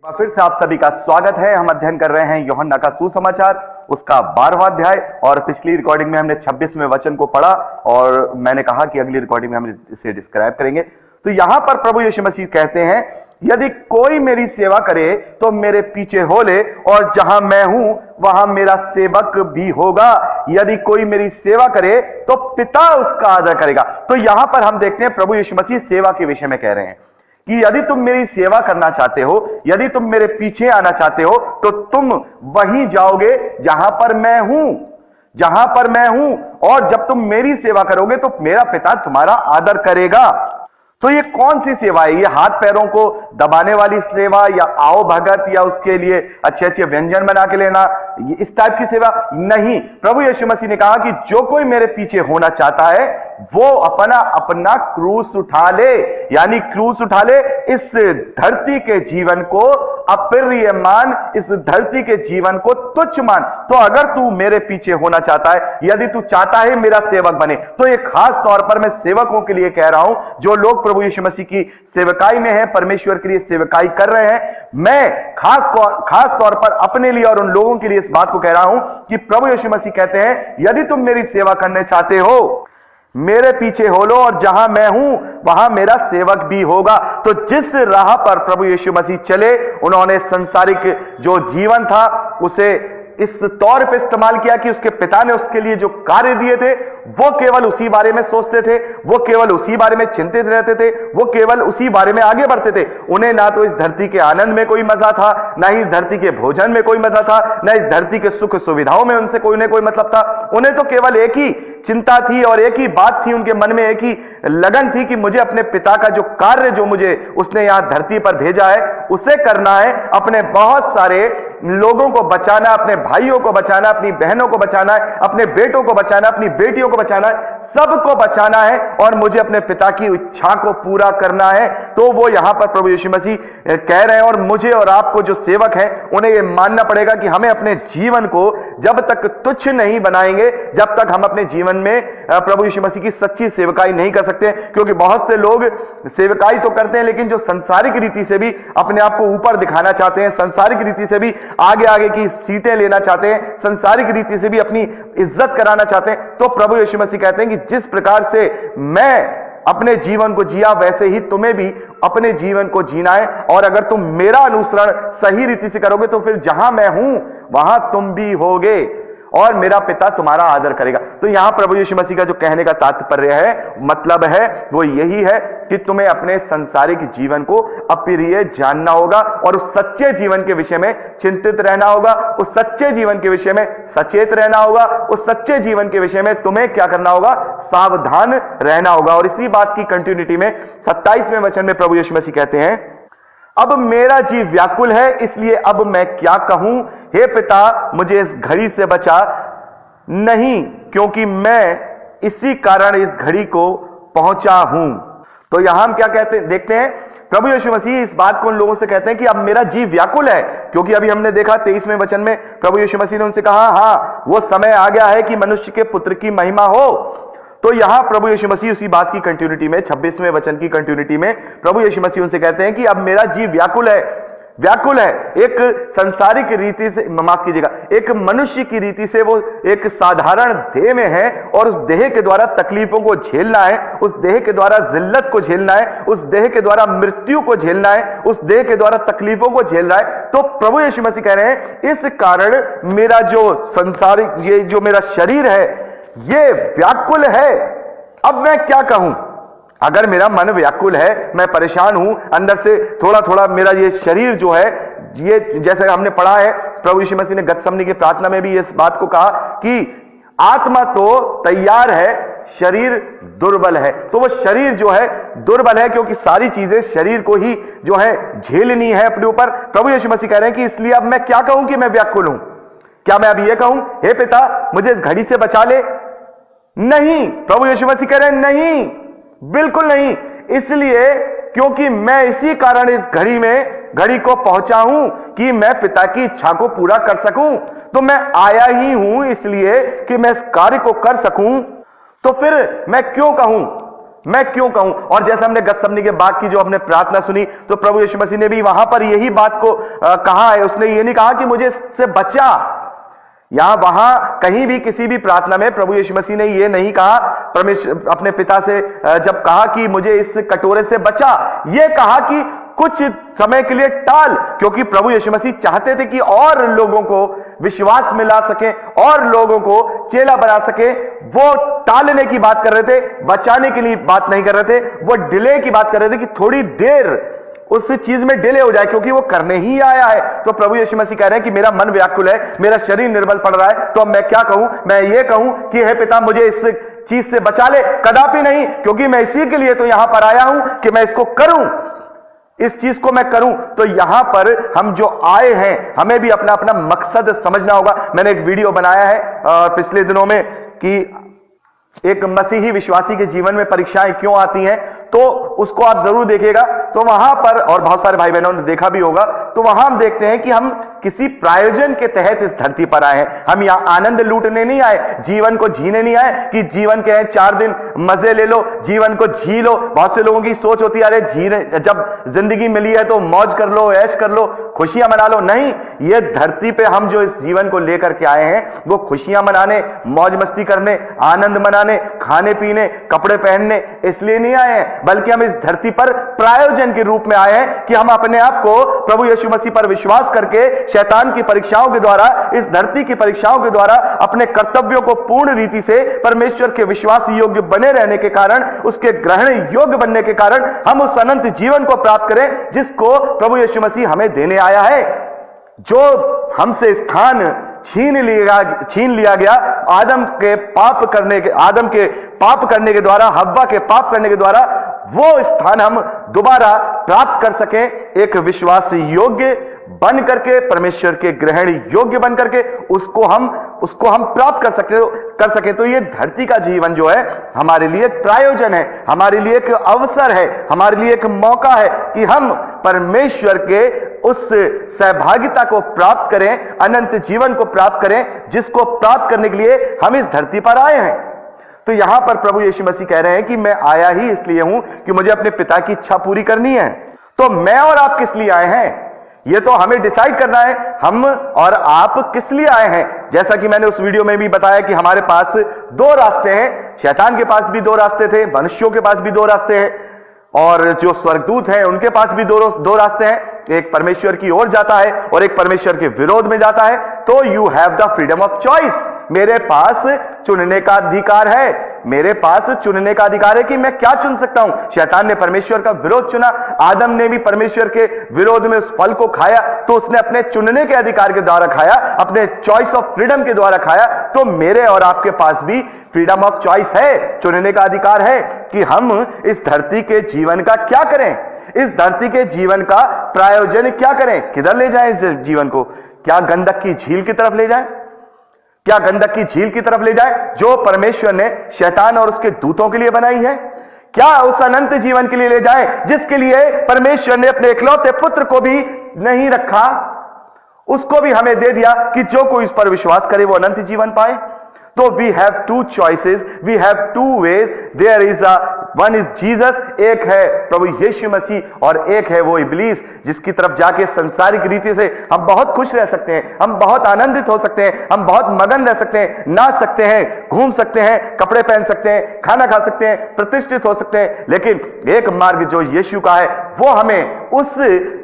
फिर से आप सभी का स्वागत है। हम अध्ययन कर रहे हैं यूहन्ना का सुसमाचार, उसका 12वां अध्याय। और पिछली रिकॉर्डिंग में हमने 26वें वचन को पढ़ा और मैंने कहा कि अगली रिकॉर्डिंग में हम इसे डिस्क्राइब करेंगे। तो यहां पर प्रभु यीशु मसीह कहते हैं, यदि कोई मेरी सेवा करे तो मेरे पीछे हो ले, और जहां मैं हूं वहां मेरा सेवक भी होगा। यदि कोई मेरी सेवा करे तो पिता उसका आदर करेगा। तो यहां पर हम देखते हैं प्रभु यीशु मसीह सेवा के विषय में कह रहे हैं कि यदि तुम मेरी सेवा करना चाहते हो, यदि तुम मेरे पीछे आना चाहते हो, तो तुम वहीं जाओगे जहां पर मैं हूं, जहां पर मैं हूं। और जब तुम मेरी सेवा करोगे तो मेरा पिता तुम्हारा आदर करेगा। तो ये कौन सी सेवा है? ये हाथ पैरों को दबाने वाली सेवा, या आओ भगत, या उसके लिए अच्छे अच्छे व्यंजन बना के लेना, इस टाइप की सेवा नहीं। प्रभु यीशु मसीह ने कहा कि जो कोई मेरे पीछे होना चाहता है वो अपना अपना क्रूस उठा ले, यानी क्रूस उठा ले। इस धरती के जीवन को अप्रिय मान, इस धरती के जीवन को तुच्छ मान। तो अगर तू मेरे पीछे होना चाहता है, यदि तू चाहता है मेरा सेवक बने, तो ये खास तौर पर मैं सेवकों के लिए कह रहा हूं, जो लोग प्रभु यीशु मसीह की सेवकाई में हैं, परमेश्वर के लिए सेवकाई कर रहे हैं। मैं खास तौर पर अपने लिए और उन लोगों के लिए इस बात को कह रहा हूं कि प्रभु यीशु मसीह कहते हैं, यदि तुम मेरी सेवा करने चाहते हो, मेरे पीछे हो लो, और जहां मैं हूं वहां मेरा सेवक भी होगा। तो जिस राह पर प्रभु यीशु मसीह चले, उन्होंने संसारिक जो जीवन था उसे इस तौर पे इस्तेमाल किया कि उसके पिता ने उसके लिए जो कार्य दिए थे वो केवल उसी बारे में सोचते थे, वो केवल उसी बारे में चिंतित रहते थे, वो केवल उसी बारे में आगे बढ़ते थे। उन्हें ना तो इस धरती के आनंद में कोई मजा था, ना ही इस धरती के भोजन में कोई मजा था, ना इस धरती के सुख सुविधाओं में उनसे कोई मतलब था। उन्हें तो केवल एक ही चिंता थी और एक ही बात थी उनके मन में, एक ही लगन थी कि मुझे अपने पिता का जो कार्य, जो मुझे उसने यहां धरती पर भेजा है, उसे करना है। अपने बहुत सारे लोगों को बचाना, अपने भाइयों को बचाना, अपनी बहनों को बचाना है, अपने बेटों को बचाना, अपनी बेटियों को बचाना है, सबको बचाना है, और मुझे अपने पिता की इच्छा को पूरा करना है। तो वो यहां पर प्रभु यीशु मसीह कह रहे हैं, और मुझे और आपको जो सेवक हैं उन्हें यह मानना पड़ेगा कि हमें अपने जीवन को जब तक तुच्छ नहीं बनाएंगे, जब तक हम अपने जीवन में प्रभु यीशु मसीह की सच्ची सेवकाई नहीं कर सकते। क्योंकि बहुत से लोग सेवकाई तो करते हैं, लेकिन जो संसारिक रीति से भी अपने आप को ऊपर दिखाना चाहते हैं, संसारिक रीति से भी आगे आगे की सीटें लेना चाहते हैं, संसारिक रीति से भी अपनी इज्जत कराना चाहते हैं, तो प्रभु यीशु मसीह कहते हैं कि जिस प्रकार से मैं अपने जीवन को जिया, वैसे ही तुम्हें भी अपने जीवन को जीना है। और अगर तुम मेरा अनुसरण सही रीति से करोगे तो फिर जहां मैं हूं वहां तुम भी होगे, और मेरा पिता तुम्हारा आदर करेगा। तो यहां प्रभु यीशु मसीह का जो कहने का तात्पर्य है, मतलब है, वो यही है कि तुम्हें अपने संसारिक जीवन को अप्रिय जानना होगा, और उस सच्चे जीवन के विषय में चिंतित रहना होगा, उस सच्चे जीवन के विषय में सचेत रहना होगा, उस सच्चे जीवन के विषय में तुम्हें क्या करना होगा? सावधान रहना होगा। और इसी बात की कंटिन्यूटी में 27वें वचन में प्रभु यीशु मसीह कहते हैं, अब मेरा जी व्याकुल है, इसलिए अब मैं क्या कहूं? हे पिता, मुझे इस घड़ी से बचा नहीं, क्योंकि मैं इसी कारण इस घड़ी को पहुंचा हूं। तो यहां हम क्या देखते हैं, प्रभु यीशु मसीह इस बात को उन लोगों से कहते हैं कि अब मेरा जी व्याकुल है। क्योंकि अभी हमने देखा 23वें वचन में प्रभु यीशु मसीह ने उनसे कहा, हां, वो समय आ गया है कि मनुष्य के पुत्र की महिमा हो। तो यहां प्रभु यीशु मसीह उसी बात की कंटिन्यूटी में, 26वें वचन की कंटिन्यूटी में प्रभु यीशु मसीह उनसे कहते हैं कि अब मेरा जीव व्याकुल है। व्याकुल है एक संसारिक रीति से, माफ कीजिएगा, एक मनुष्य की रीति से वो एक साधारण देह में है, और उस देह के द्वारा तकलीफों को झेलना है, उस देह के द्वारा जिल्लत को झेलना है, उस देह के द्वारा मृत्यु को झेलना है, उस देह के द्वारा तकलीफों को झेलना है। तो प्रभु यीशु मसीह कह रहे हैं, इस कारण मेरा जो संसारिक, ये जो मेरा शरीर है, ये व्याकुल है। अब मैं क्या कहूं? अगर मेरा मन व्याकुल है, मैं परेशान हूं अंदर से, थोड़ा थोड़ा मेरा ये शरीर जो है, ये जैसे हमने पढ़ा है, प्रभु यीशु मसीह ने गतसमनी की प्रार्थना में भी इस बात को कहा कि आत्मा तो तैयार है, शरीर दुर्बल है। तो वो शरीर जो है दुर्बल है, क्योंकि सारी चीजें शरीर को ही जो है झेलनी है अपने ऊपर। प्रभु यीशु मसीह कह रहे हैं कि इसलिए अब मैं क्या कहूं कि मैं व्याकुल हूं? क्या मैं अब ये कहूं, हे पिता, मुझे इस घड़ी से बचा ले? नहीं, प्रभु यीशु मसीह कह रहे हैं, नहीं, बिल्कुल नहीं। इसलिए क्योंकि मैं इसी कारण इस घड़ी को पहुंचा हूं कि मैं पिता की इच्छा को पूरा कर सकूं। तो मैं आया ही हूं इसलिए कि मैं इस कार्य को कर सकूं। तो फिर मैं क्यों कहूं? मैं क्यों कहूं? और जैसे हमने गतसमनी के बाग की जो हमने प्रार्थना सुनी, तो प्रभु यीशु मसीह ने भी वहां पर यही बात को कहा है। उसने ये नहीं कहा कि मुझे इससे बचा, यहां वहां कहीं भी किसी भी प्रार्थना में प्रभु यीशु मसीह ने यह नहीं कहा, परमेश्वर अपने पिता से जब कहा कि मुझे इस कटोरे से बचा, यह कहा कि कुछ समय के लिए टाल, क्योंकि प्रभु यीशु मसीह चाहते थे कि और लोगों को विश्वास में ला सके और लोगों को चेला बना सके। वो टालने की बात कर रहे थे, बचाने के लिए बात नहीं कर रहे थे। वो डिले की बात कर रहे थे कि थोड़ी देर उस चीज में डिले हो जाए, क्योंकि वो करने ही आया है। तो प्रभु यीशु मसीह कह रहे हैं कि मेरा मन व्याकुल है, मेरा शरीर निर्बल पड़ रहा है, तो अब मैं क्या कहूं? मैं ये कहूं कि हे पिता मुझे इस चीज से बचा ले? कदापि नहीं, क्योंकि मैं इसी के लिए तो यहां पर आया हूं कि मैं इसको करूं, इस चीज को मैं करूं। तो यहां पर हम जो आए हैं, हमें भी अपना अपना मकसद समझना होगा। मैंने एक वीडियो बनाया है पिछले दिनों में कि एक मसीही विश्वासी के जीवन में परीक्षाएं क्यों आती हैं, तो उसको आप जरूर देखिएगा। तो वहां पर, और बहुत सारे भाई बहनों ने देखा भी होगा, तो वहां हम देखते हैं कि हम किसी प्रायोजन के तहत इस धरती पर आए हैं। हम यहां आनंद लूटने नहीं आए, जीवन को जीने नहीं आए कि जीवन के हैं 4 दिन मजे ले लो, जीवन को जी लो। बहुत से लोगों की सोच होती है, अरे जीने जब जिंदगी मिली है तो मौज कर लो, ऐश कर लो, खुशियां मना लो। नहीं, ये धरती पे हम जो इस जीवन को लेकर के आए हैं, वो खुशियां मनाने, मौज मस्ती करने, आनंद मनाने, खाने पीने, कपड़े पहनने इसलिए नहीं आए हैं, बल्कि हम इस धरती पर प्रायोजन के रूप में आए हैं कि हम अपने आप को प्रभु यीशु मसीह पर विश्वास करके शैतान की परीक्षाओं के द्वारा, इस धरती की परीक्षाओं के द्वारा अपने कर्तव्यों को पूर्ण रीति से परमेश्वर के विश्वास योग्य बने रहने के कारण, उसके ग्रहण योग्य बनने के कारण हम उस अनंत जीवन को प्राप्त करें जिसको प्रभु यीशु मसीह हमें देने आया है। जो हमसे स्थान छीन लिया गया आदम के पाप करने के द्वारा, हव्वा के पाप करने के द्वारा, वो स्थान हम दोबारा प्राप्त कर सकें, एक विश्वास योग्य बन करके, परमेश्वर के ग्रहण योग्य बन करके उसको हम प्राप्त कर सके। तो ये धरती का जीवन जो है हमारे लिए एक प्रायोजन है, हमारे लिए एक अवसर है, हमारे लिए एक मौका है कि हम परमेश्वर के उस सहभागिता को प्राप्त करें, अनंत जीवन को प्राप्त करें, जिसको प्राप्त करने के लिए हम इस धरती पर आए हैं। तो यहां पर प्रभु यीशु मसीह कह रहे हैं कि मैं आया ही इसलिए हूं कि मुझे अपने पिता की इच्छा पूरी करनी है। तो मैं और आप किस लिए आए हैं, ये तो हमें डिसाइड करना है, हम और आप किस लिए आए हैं। जैसा कि मैंने उस वीडियो में भी बताया कि हमारे पास 2 रास्ते हैं, शैतान के पास भी 2 रास्ते थे, मनुष्यों के पास भी 2 रास्ते हैं, और जो स्वर्गदूत हैं उनके पास भी 2 रास्ते हैं। एक परमेश्वर की ओर जाता है और एक परमेश्वर के विरोध में जाता है। तो you have the freedom of choice, मेरे पास चुनने का अधिकार है, मेरे पास चुनने का अधिकार है कि मैं क्या चुन सकता हूं। शैतान ने परमेश्वर का विरोध चुना, आदम ने भी परमेश्वर के विरोध में उस फल को खाया, तो उसने अपने चुनने के अधिकार के द्वारा खाया, अपने चॉइस ऑफ फ्रीडम के द्वारा खाया। तो मेरे और आपके पास भी फ्रीडम ऑफ चॉइस है, चुनने का अधिकार है कि हम इस धरती के जीवन का क्या करें, इस धरती के जीवन का प्रायोजन क्या करें, किधर ले जाएं इस जीवन को। क्या गंधक की झील की तरफ ले जाएं, क्या गंधक की झील की तरफ ले जाए जो परमेश्वर ने शैतान और उसके दूतों के लिए बनाई है? क्या उस अनंत जीवन के लिए ले जाए जिसके लिए परमेश्वर ने अपने इकलौते पुत्र को भी नहीं रखा, उसको भी हमें दे दिया कि जो कोई इस पर विश्वास करे वो अनंत जीवन पाए। तो we have 2 choices, we have 2 ways, there is one is Jesus, एक है प्रभु यीशु मसीह और एक है वो इब्लीस, जिसकी तरफ जाके संसारिक रीति से हम बहुत खुश रह सकते हैं, हम बहुत आनंदित हो सकते हैं, हम बहुत मगन रह सकते हैं, नाच सकते हैं, घूम सकते हैं, कपड़े पहन सकते हैं, खाना खा सकते हैं, प्रतिष्ठित हो सकते हैं। लेकिन एक मार्ग जो यीशु का है वो हमें उस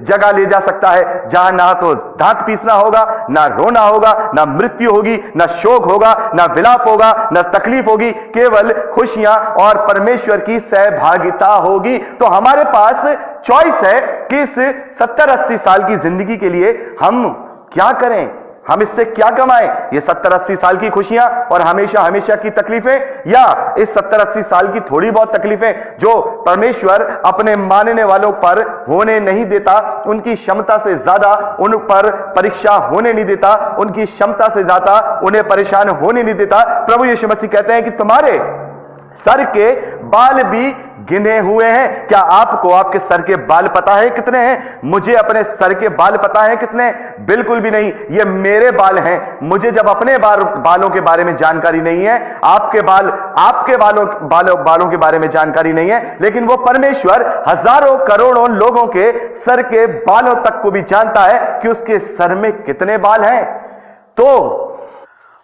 जगह ले जा सकता है जहां ना तो दांत पीसना होगा, ना रोना होगा, ना मृत्यु होगी, ना शोक होगा, ना विलाप होगा, ना तकलीफ होगी, केवल खुशियां और परमेश्वर की सहभागिता होगी। तो हमारे पास चॉइस है कि इस 70-80 साल की जिंदगी के लिए हम क्या करें, हम इससे क्या कमाएं। ये 70-80 साल की खुशियां और हमेशा हमेशा की तकलीफें, या इस 70-80 साल की थोड़ी बहुत तकलीफें जो परमेश्वर अपने मानने वालों पर होने नहीं देता, उनकी क्षमता से ज्यादा उन पर परीक्षा होने नहीं देता, उनकी क्षमता से ज्यादा उन्हें परेशान होने नहीं देता। प्रभु यीशु मसीह कहते हैं कि तुम्हारे सर के बाल भी गिने हुए हैं। क्या आपको आपके सर के बाल पता है कितने हैं? मुझे अपने सर के बाल पता है कितने? बिल्कुल भी नहीं। ये मेरे बाल हैं। मुझे जब अपने बालों के बारे में जानकारी नहीं है, आपके बालों के बारे में जानकारी नहीं है, लेकिन वो परमेश्वर हजारों करोड़ों लोगों के सर के बालों तक को भी जानता है कि उसके सर में कितने बाल हैं। तो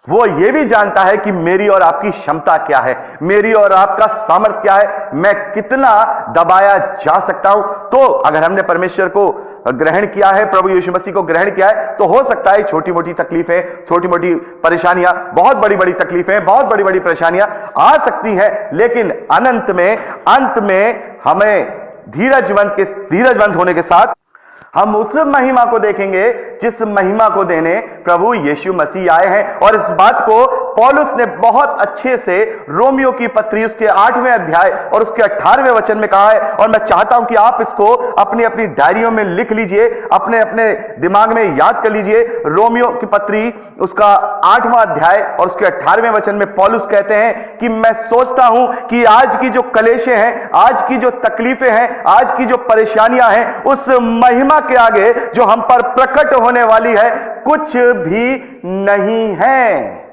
वो ये भी जानता है कि मेरी और आपकी क्षमता क्या है, मेरी और आपका सामर्थ्य क्या है, मैं कितना दबाया जा सकता हूं। तो अगर हमने परमेश्वर को ग्रहण किया है, प्रभु यीशु मसीह को ग्रहण किया है, तो हो सकता है छोटी मोटी तकलीफें, छोटी मोटी परेशानियां, बहुत बड़ी बड़ी तकलीफें, बहुत बड़ी बड़ी परेशानियां आ सकती हैं, लेकिन अंत में हमें धीरजवंत होने के साथ हम उस महिमा को देखेंगे जिस महिमा को देने प्रभु यीशु मसीह आए हैं। और इस बात को पौलुस ने बहुत अच्छे से रोमियो की पत्री उसके 8वें अध्याय और उसके 18वें वचन में कहा है। और मैं चाहता हूं कि आप इसको अपनी अपनी डायरियों में लिख लीजिए, अपने अपने दिमाग में याद कर लीजिए। रोमियो की पत्री उसका 8वां अध्याय और उसके 18वें वचन में पौलुस कहते हैं कि मैं सोचता हूं कि आज की जो कलेशें हैं, आज की जो तकलीफें हैं, आज की जो परेशानियां हैं, उस महिमा के आगे जो हम पर प्रकट होने वाली है कुछ भी नहीं है।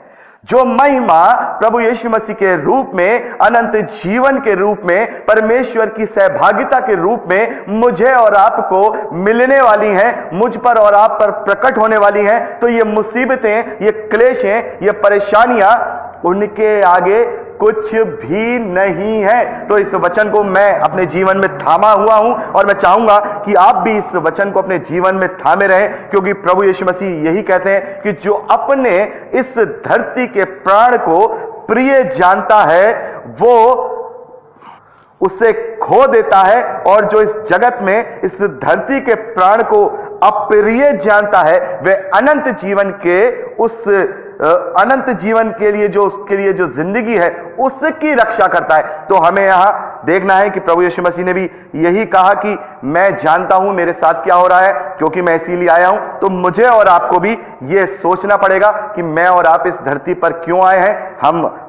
जो महिमा प्रभु यीशु मसीह के रूप में, अनंत जीवन के रूप में, परमेश्वर की सहभागिता के रूप में मुझे और आपको मिलने वाली है, मुझ पर और आप पर प्रकट होने वाली है, तो ये मुसीबतें, ये क्लेशें, ये परेशानियां उनके आगे कुछ भी नहीं है। तो इस वचन को मैं अपने जीवन में थामा हुआ हूं और मैं चाहूंगा कि आप भी इस वचन को अपने जीवन में थामे रहें, क्योंकि प्रभु यीशु मसीह यही कहते हैं कि जो अपने इस धरती के प्राण को प्रिय जानता है वो उसे खो देता है, और जो इस जगत में इस धरती के प्राण को अप्रिय जानता है वह अनंत जीवन के लिए जो उसके लिए जो जिंदगी है उसकी रक्षा करता है। तो हमें यहां देखना है कि प्रभु यीशु मसीह ने भी यही कहा कि मैं जानता हूं मेरे साथ क्या हो रहा है, क्योंकि मैं इसीलिए आया हूं। तो मुझे और आपको भी यह सोचना पड़ेगा कि मैं और आप इस धरती पर क्यों आए हैं।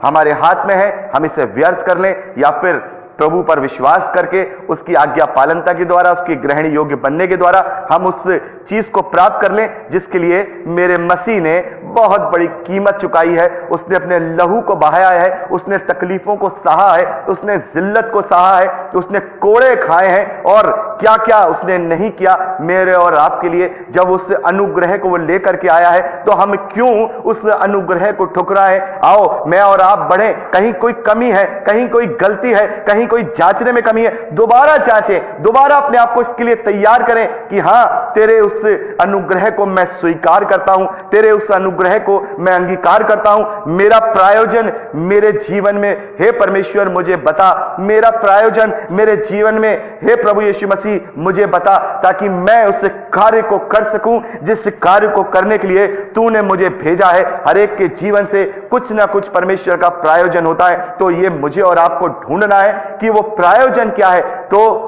हमारे हाथ में है, हम इसे व्यर्थ कर लें या फिर प्रभु पर विश्वास करके उसकी आज्ञा पालनता के द्वारा, उसकी ग्रहण योग्य बनने के द्वारा हम उस चीज को प्राप्त कर लें जिसके लिए मेरे मसीह ने बहुत बड़ी कीमत चुकाई है। उसने अपने लहू को बहाया है, उसने तकलीफों को सहा है, उसने जिल्लत को सहा है, उसने कोड़े खाए हैं, और क्या क्या उसने नहीं किया मेरे और आपके लिए। जब उस अनुग्रह को वो लेकर के आया है तो हम क्यों उस अनुग्रह को ठुकराएं। आओ मैं और आप बढ़े। कहीं कोई कमी है, कहीं कोई गलती है, कहीं कोई जांचने में कमी है, दोबारा जांचें, दोबारा अपने आप को इसके लिए तैयार करें कि हां तेरे उस अनुग्रह को मैं स्वीकार करता हूं, तेरे उस अनुग्रह को मैं अंगीकार करता हूं। मेरा प्रायोजन मेरे जीवन में, हे परमेश्वर मुझे बता, मेरा प्रायोजन मेरे जीवन में, हे प्रभु यीशु मसीह मुझे बता, ताकि मैं उस कार्य को कर सकूं जिस कार्य को करने के लिए तूने मुझे भेजा है। हर एक के जीवन से कुछ ना कुछ परमेश्वर का प्रायोजन होता है, तो ये मुझे और आपको ढूंढना है कि वो प्रायोजन क्या है। तो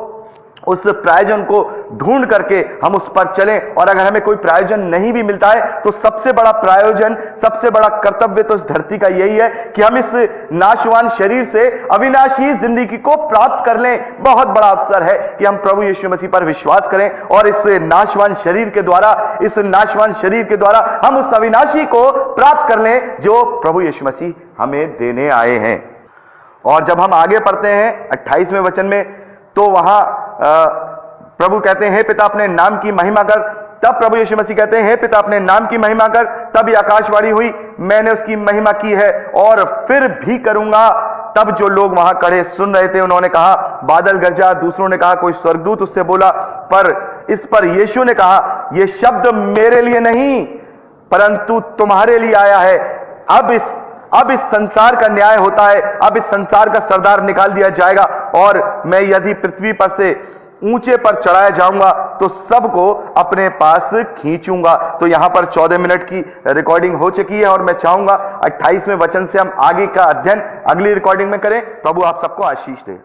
उस प्रायोजन को ढूंढ करके हम उस पर चलें। और अगर हमें कोई प्रायोजन नहीं भी मिलता है तो सबसे बड़ा प्रायोजन, सबसे बड़ा कर्तव्य तो इस धरती का यही है कि हम इस नाशवान शरीर से अविनाशी जिंदगी को प्राप्त कर लें। बहुत बड़ा अवसर है कि हम प्रभु यीशु मसीह पर विश्वास करें और इस नाशवान शरीर के द्वारा हम उस अविनाशी को प्राप्त कर लें जो प्रभु यीशु मसीह हमें देने आए हैं। और जब हम आगे पढ़ते हैं 28वें वचन में, तो वहां प्रभु कहते हैं हे पिता अपने नाम की महिमा कर। तब प्रभु यीशु मसीह कहते हैं हे पिता अपने नाम की महिमा कर। तब ये आकाशवाणी हुई, मैंने उसकी महिमा की है और फिर भी करूंगा। तब जो लोग वहां खड़े सुन रहे थे उन्होंने कहा बादल गरजा, दूसरों ने कहा कोई स्वर्गदूत उससे बोला। पर इस पर यीशु ने कहा यह शब्द मेरे लिए नहीं परंतु तुम्हारे लिए आया है। अब इस संसार का न्याय होता है, अब इस संसार का सरदार निकाल दिया जाएगा, और मैं यदि पृथ्वी पर से ऊंचे पर चढ़ाया जाऊंगा तो सबको अपने पास खींचूंगा। तो यहां पर 14 मिनट की रिकॉर्डिंग हो चुकी है और मैं चाहूंगा 28वें वचन से हम आगे का अध्ययन अगली रिकॉर्डिंग में करें। प्रभु आप सबको आशीष दे।